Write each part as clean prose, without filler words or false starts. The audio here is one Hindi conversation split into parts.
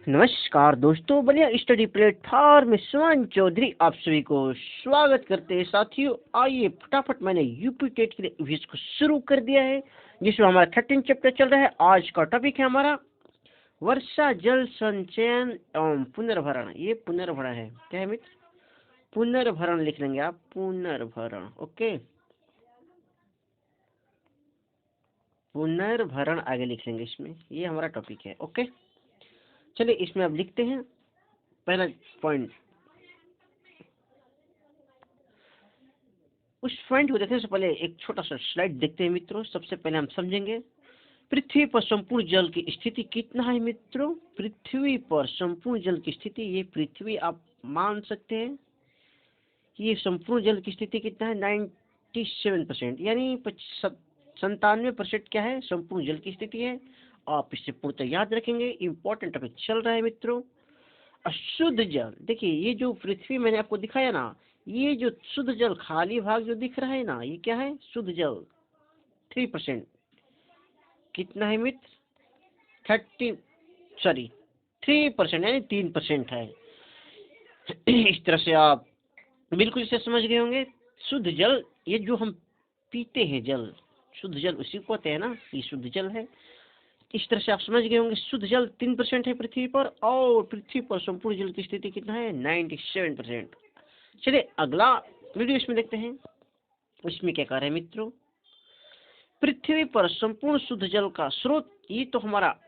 नमस्कार दोस्तों, बलिया स्टडी प्लेटफॉर्म में सुमन चौधरी आप सभी को स्वागत करते हैं। साथियों, आइए फटाफट मैंने यूपी टेट के लिए ईवीएस को शुरू कर दिया है, जिसमें हमारा 13 चैप्टर चल रहा है। आज का टॉपिक है हमारा वर्षा जल संचयन एवं पुनर्भरण। ये पुनर्भरण है, क्या है मित्र? पुनर्भरण लिख लेंगे आप, पुनर्भरण। ओके, पुनर्भरण आगे लिख लेंगे इसमें, ये हमारा टॉपिक है। ओके, चलिए इसमें अब लिखते हैं पहला पॉइंट। उस पॉइंट को देखने से पहले एक छोटा सा स्लाइड देखते हैं मित्रों। सबसे पहले हम समझेंगे पृथ्वी पर संपूर्ण जल की स्थिति कितना है मित्रों। पृथ्वी पर संपूर्ण जल की स्थिति, ये पृथ्वी आप मान सकते हैं कि ये संपूर्ण जल की स्थिति कितना है, 97%, यानी 97% क्या है, संपूर्ण जल की स्थिति है। आप इससे पूर्णतः याद रखेंगे, इंपॉर्टेंट टॉपिक चल रहा है मित्रों। अशुद्ध जल, देखिए ये जो पृथ्वी मैंने आपको दिखाया ना, ये जो शुद्ध जल खाली भाग जो दिख रहा है ना, ये क्या है, शुद्ध जल 3%। कितना है मित्र? 3% यानी 3% है। इस तरह से आप बिल्कुल इसे समझ गए होंगे। शुद्ध जल, ये जो हम पीते हैं जल, शुद्ध जल उसी को कहते हैं ना, ये शुद्ध जल है। इस तरह से आप समझ गए होंगे। शुद्ध जल 3% है पृथ्वी पर, और पृथ्वी पर संपूर्ण जल की स्थिति कितना है, 97%। चलिए अगला वीडियो इसमें देखते हैं। इसमें क्या कह रहे हैं मित्रों, पृथ्वी पर संपूर्ण शुद्ध जल का स्रोत, ये तो हमारा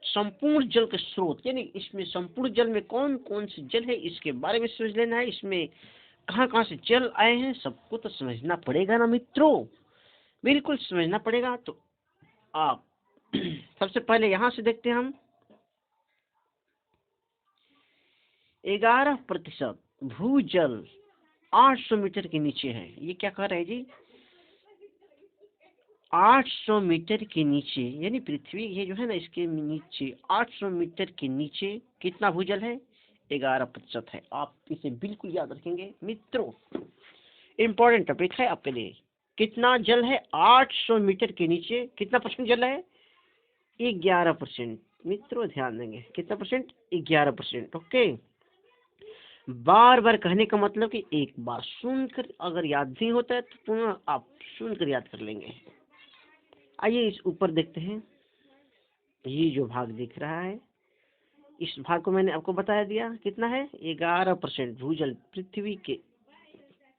संपूर्ण जल के स्रोत, यानी इसमें संपूर्ण जल में कौन कौन से जल है इसके बारे में समझ लेना है। इसमें कहाँ कहाँ से जल आए हैं सबको तो समझना पड़ेगा ना मित्रों, बिल्कुल समझना पड़ेगा। तो आप सबसे पहले यहां से देखते हैं हम, 11% भूजल 800 मीटर के नीचे है। ये क्या कह रहे हैं जी, 800 मीटर के नीचे, यानी पृथ्वी ये जो है ना, इसके नीचे 800 मीटर के नीचे कितना भूजल है, 11% है। आप इसे बिल्कुल याद रखेंगे मित्रों, इंपॉर्टेंट टॉपिक है आपके लिए। कितना जल है 800 मीटर के नीचे, कितना परसेंट जल है, 11%। मित्रों ध्यान देंगे, कितना परसेंट, 11%। ओके, बार बार कहने का मतलब कि एक बार सुनकर अगर याद नहीं होता है तो पुनः आप सुनकर याद कर लेंगे। आइए इस ऊपर देखते हैं। ये जो भाग दिख रहा है, इस भाग को मैंने आपको बता दिया कितना है, 11% भूजल पृथ्वी के,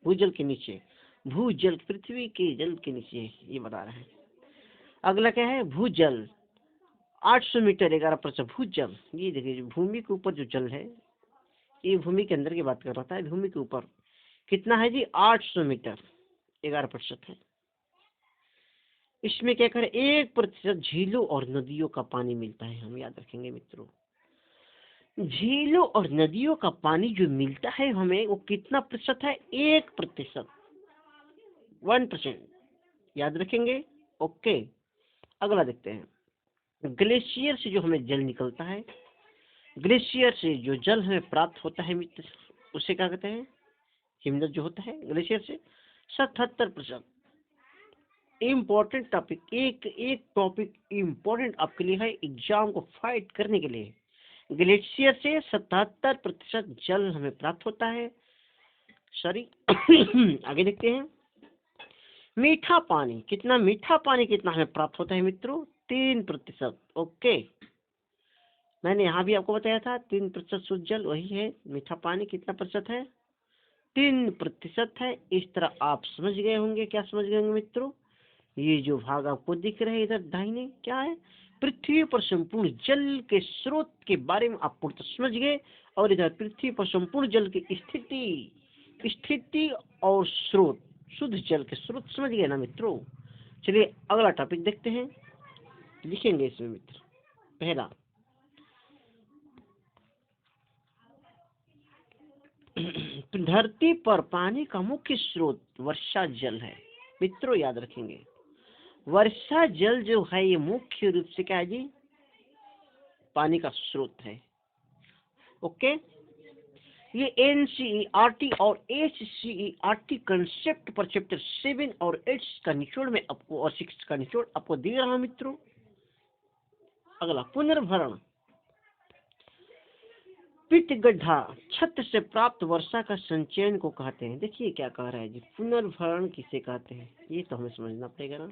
भूजल के नीचे, भूजल पृथ्वी के जल के नीचे, ये बता रहे हैं। अगला क्या है, भूजल 800 मीटर 11% भूजल। ये देखिए भूमि के ऊपर जो जल है, ये भूमि के अंदर की बात कर रहा था, भूमि के ऊपर कितना है जी, 800 मीटर 11% है। इसमें क्या करें, 1% झीलों और नदियों का पानी मिलता है। हम याद रखेंगे मित्रों, झीलों और नदियों का पानी जो मिलता है हमें, वो कितना प्रतिशत है, 1%, 1%, याद रखेंगे। ओके, अगला देखते हैं। ग्लेशियर से जो हमें जल निकलता है, ग्लेशियर से जो जल हमें प्राप्त होता है मित्र, उसे क्या कहते हैं, हिमनद जो होता है ग्लेशियर से, 77%। इम्पोर्टेंट टॉपिक, एक टॉपिक इम्पोर्टेंट आपके लिए है एग्जाम को फाइट करने के लिए। ग्लेशियर से 77% जल हमें प्राप्त होता है। सॉरी आगे देखते हैं। मीठा पानी, कितना मीठा पानी कितना हमें प्राप्त होता है मित्रों, 3%। ओके, मैंने यहाँ भी आपको बताया था 3% शुद्ध जल वही है। मीठा पानी कितना प्रतिशत है, 3% है। इस तरह आप समझ गए होंगे। क्या समझ गए होंगे मित्रों, ये जो भाग आपको दिख रहे हैं इधर दाहिने, क्या है, पृथ्वी पर संपूर्ण जल के स्रोत के बारे में आप पूर्ण समझ गए। और इधर पृथ्वी पर संपूर्ण जल की स्थिति और स्रोत, शुद्ध जल के स्रोत समझ गए ना मित्रों। चलिए अगला टॉपिक देखते हैं, लिखेंगे इसमें मित्र। पहला, धरती पर पानी का मुख्य स्रोत वर्षा जल है। मित्रों याद रखेंगे, वर्षा जल जो है ये मुख्य रूप से क्या है जी, पानी का स्रोत है। ओके, ये NCERT और HCERT कंसेप्ट पर चैप्टर 7 और 8 का निचोड़ में आपको, और 6 का निचोड़ आपको दे रहा हूं मित्रों। अगला, पुनर्भरण। पिट गड्ढा छत से प्राप्त वर्षा का संचयन को कहते हैं। देखिए क्या कह रहा है जी, पुनर्भरण किसे कहते हैं, ये तो हमें समझना पड़ेगा ना।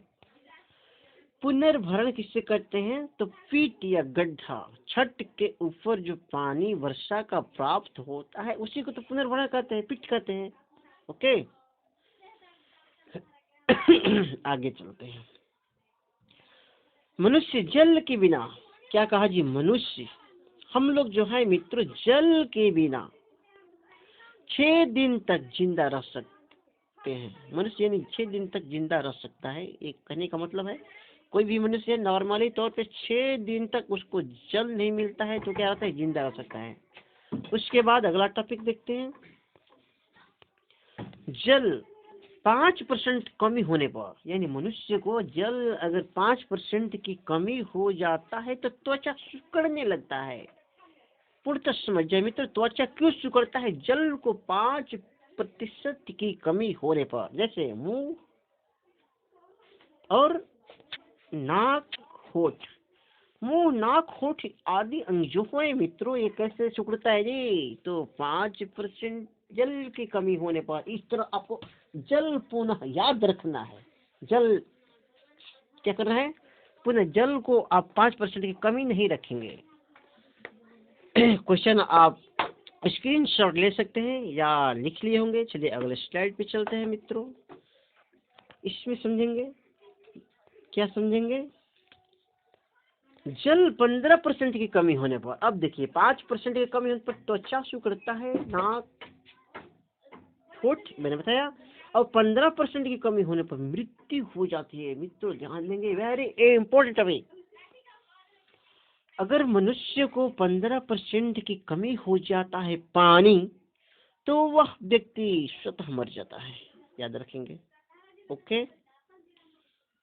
पुनर्भरण किससे करते हैं, तो पीट या गड्ढा छत के ऊपर जो पानी वर्षा का प्राप्त होता है उसी को तो पुनर्भरण कहते हैं, पिट कहते हैं। ओके आगे चलते हैं। मनुष्य जल के बिना, क्या कहा जी, मनुष्य हम लोग जो है मित्रों जल के बिना 6 दिन तक जिंदा रह सकते हैं। मनुष्य यानी 6 दिन तक जिंदा रह सकता है। एक कहने का मतलब है कोई भी मनुष्य नॉर्मली तौर पे 6 दिन तक उसको जल नहीं मिलता है तो क्या होता है, जिंदा रह सकता है। उसके बाद अगला टॉपिक देखते हैं। जल 5% कमी होने पर, यानी मनुष्य को जल अगर 5% की कमी हो जाता है तो त्वचा सिकुड़ने लगता है। पूर्णतः समझ जाए मित्र, त्वचा क्यों सिकुड़ता है, जल को 5% की कमी होने पर। जैसे मुंह और नाक, होठ, मुंह नाक होठ आदि अंग जो है मित्रों ये कैसे सिकुड़ता है जी, तो 5% जल की कमी होने पर। इस तरह आपको जल पुनः याद रखना है। जल क्या करना है, पुनः जल को आप 5% की कमी नहीं रखेंगे। क्वेश्चन आप स्क्रीनशॉट ले सकते हैं या लिख लिए होंगे। चलिए अगले स्लाइड पे चलते हैं मित्रों। इसमें समझेंगे, क्या समझेंगे, जल 15% की कमी होने पर। अब देखिए 5% की कमी होने पर त्वचा सिकुड़ता है, नाक होठ मैंने बताया, और 15% की कमी होने पर मृत्यु हो जाती है। मित्रों ध्यान देंगे, वेरी इंपॉर्टेंट अभी। अगर मनुष्य को 15% की कमी हो जाता है पानी, तो वह व्यक्ति स्वतः मर जाता है, याद रखेंगे। ओके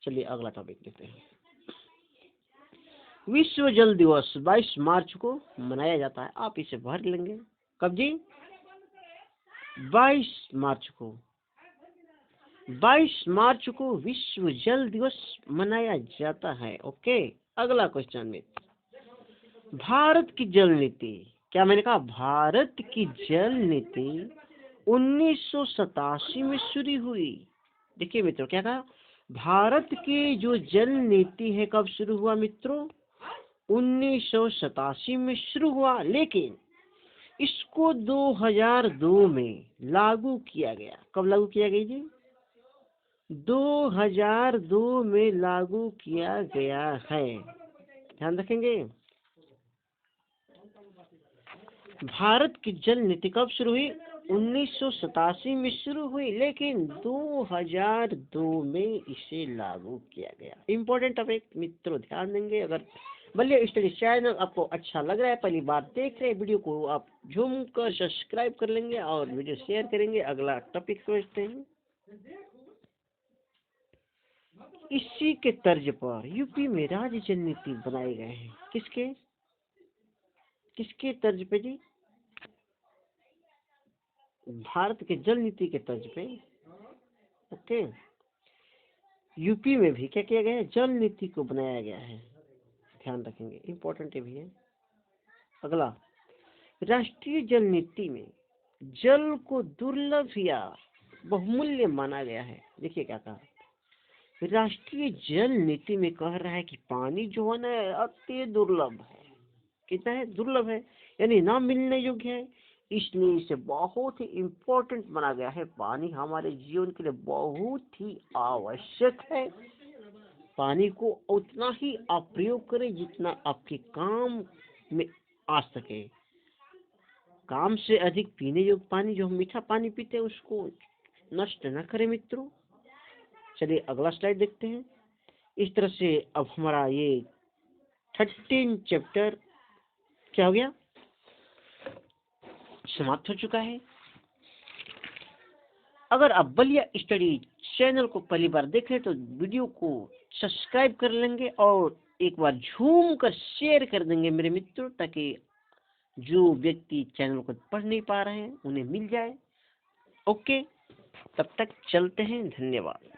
चलिए अगला टॉपिक देखते हैं। विश्व जल दिवस 22 मार्च को मनाया जाता है। आप इसे भर लेंगे, कब जी, 22 मार्च को। 22 मार्च को विश्व जल दिवस मनाया जाता है। ओके अगला क्वेश्चन में, भारत की जल नीति, क्या मैंने कहा, भारत की जल नीति 1987 में शुरू हुई। देखिए मित्रों क्या कहा, भारत की जो जल नीति है कब शुरू हुआ मित्रों, 1987 में शुरू हुआ, लेकिन इसको 2002 में लागू किया गया। कब लागू किया गया जी, 2002 में लागू किया गया है, ध्यान रखेंगे। भारत की जल नीति कब शुरू हुई, 1987 में शुरू हुई, लेकिन 2002 में इसे लागू किया गया। इम्पोर्टेंट टॉपिक मित्रों ध्यान देंगे। अगर बल्ले स्टडी चैनल आपको अच्छा लग रहा है, पहली बार देख रहे हैं वीडियो को, आप झूम कर सब्सक्राइब कर लेंगे और वीडियो शेयर करेंगे। अगला टॉपिक समझते हैं। इसी के तर्ज पर यूपी में राज्य जल नीति बनाए गए हैं। किसके किसके तर्ज पे जी, भारत के जल नीति के तर्ज पे। ओके यूपी में भी क्या किया गया है, जल नीति को बनाया गया है, ध्यान रखेंगे, इम्पोर्टेंट भी है। अगला, राष्ट्रीय जल नीति में जल को दुर्लभ या बहुमूल्य माना गया है। देखिए क्या कहा, राष्ट्रीय जल नीति में कह रहा है कि पानी जो है ना अति दुर्लभ है। कितना है, दुर्लभ है, यानी ना मिलने योग्य है, इसलिए इसे बहुत ही इम्पोर्टेंट माना गया है। पानी हमारे जीवन के लिए बहुत ही आवश्यक है। पानी को उतना ही आप प्रयोग करें जितना आपके काम में आ सके। काम से अधिक पीने योग्य पानी, जो हम मीठा पानी पीते हैं, उसको नष्ट न करें मित्रों। चलिए अगला स्लाइड देखते हैं। इस तरह से अब हमारा ये 13 चैप्टर क्या हो गया, समाप्त हो चुका है। अगर आप बलिया स्टडी चैनल को पहली बार देख रहे तो वीडियो को सब्सक्राइब कर लेंगे और एक बार झूम कर शेयर कर देंगे मेरे मित्रों, ताकि जो व्यक्ति चैनल को पढ़ नहीं पा रहे हैं उन्हें मिल जाए। ओके तब तक चलते हैं, धन्यवाद।